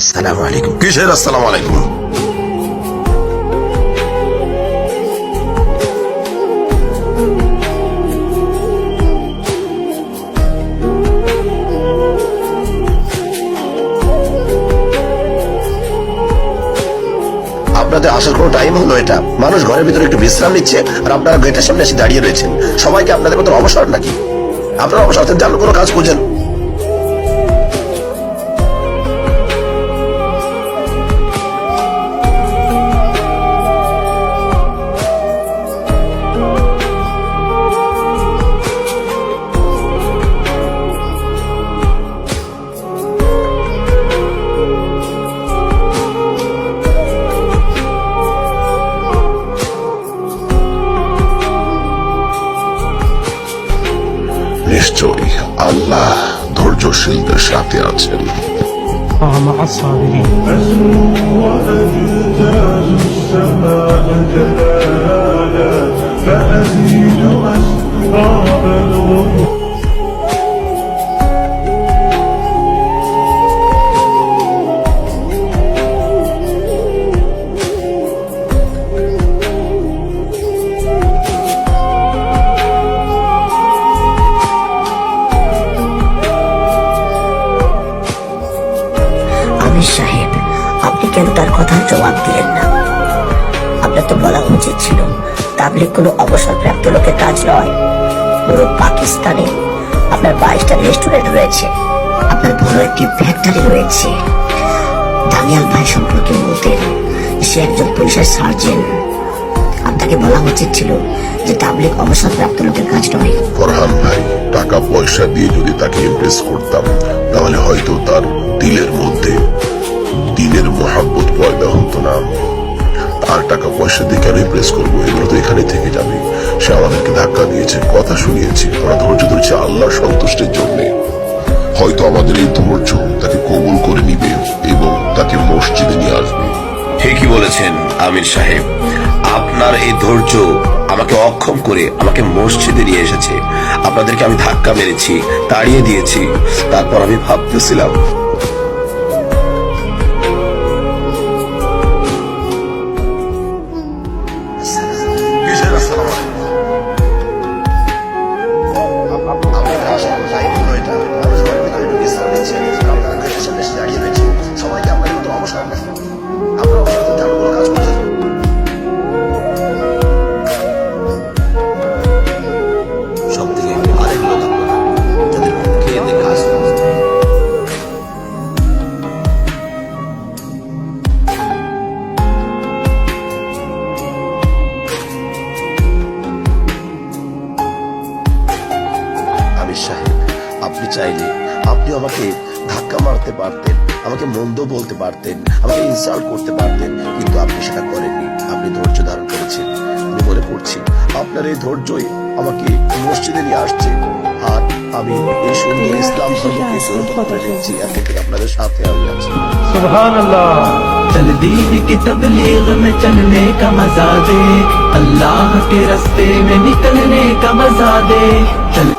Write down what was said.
আসসালামু আলাইকুম। কিসের আসসালামু আলাইকুম? আপনাদের আসার কোনো টাইম হলো এটা? মানুষ ঘরের ভিতরে একটু বিশ্রাম নিচ্ছে আর আপনারা গেটের সামনে এসে দাঁড়িয়ে রয়েছেন। সবাইকে আপনাদের মতো অবসর নাকি? আপনারা অবসর জানলে কোনো কাজ খুঁজেন। নিশ্চয়ই আল্লাহ ধৈর্যশীলদের সাথে আছেন। مع الصابرين. وأجتاز السماء جلالا فأزيد أسراب الغموم. আমির সাহেব, আপনি কেন তার কথার জবাব দিলেন না? আপনার তো বলা উচিত ছিল তাবলিগ কোনো অবসরপ্রাপ্ত লোকের কাজ নয়। পুরো পাকিস্তানে আপনার 22টা রেস্টুরেন্ট রয়েছে, আপনার বড় একটি ফ্যাক্টরি রয়েছে। দানিয়াল ভাই সম্পর্কে বলতেন সে একজন পুলিশের সার্জেন্ট। আপনাকে বলা উচিত ছিল যে তাবলিগ অবসরপ্রাপ্ত লোকের কাজ নয়। ফরহান ভাই, টাকা পয়সা দিয়ে যদি তাকে ইমপ্রেস করতাম তাহলে হয়তো তার দিলের মধ্যে দিনের মহাব্বত পয়দা হতো না। আর টাকা পয়সা দিয়ে কেন ইমপ্রেস করবো? এগুলো তো এখানে থেকে যাবে। সে আমাদেরকে ধাক্কা দিয়েছে, কথা শুনিয়েছে, আমরা ধৈর্য ধরছি আল্লাহর সন্তুষ্টির জন্য। হয়তো আমাদের এই ধৈর্য তাকে কবুল করে নিবে এবং তাকে মসজিদে নিয়ে আসবে। ঠিকই বলেছেন আমির সাহেব, আপনার এই ধৈর্য আমাকে অক্ষম করে আমাকে মসজিদে নিয়ে এসেছে। আপনাদেরকে আমি ধাক্কা মেরেছি, তাড়িয়ে দিয়েছি, তারপর আমি ভাবতেছিলাম সবাইকে আপনাদের মতো অবসর নাকি? আপনারা অবসর জানলে কোনো কাজ খুঁজেন। সব থেকে আরেক লোক আপনারা যাদের খেয়ে কাজ করতে। আমির সাহেব, আপনি চাইলে আপনি আমাকে ধাক্কা মারতে পারতেন, আমাকে মন্দ বলতে পারতেন, আমাকে ইনসাল্ট করতে পারতেন, কিন্তু আপনি সেটা করেননি। আপনি ধৈর্য ধারণ করেছেন। আমি মনে করছি আপনার এই ধৈর্যই আমাকে মসজিদে নিয়ে আসছে। আর আমি এই সুন্দর ইসলাম ধর্মকে গ্রহণ করে নিচ্ছি। এখন থেকে আপনাদের সাথে আমি আছি। سبحان الله. चल दीन की तबलीग में चलने का मजा दे, अल्लाह के रास्ते में निकलने का मजा दे। चल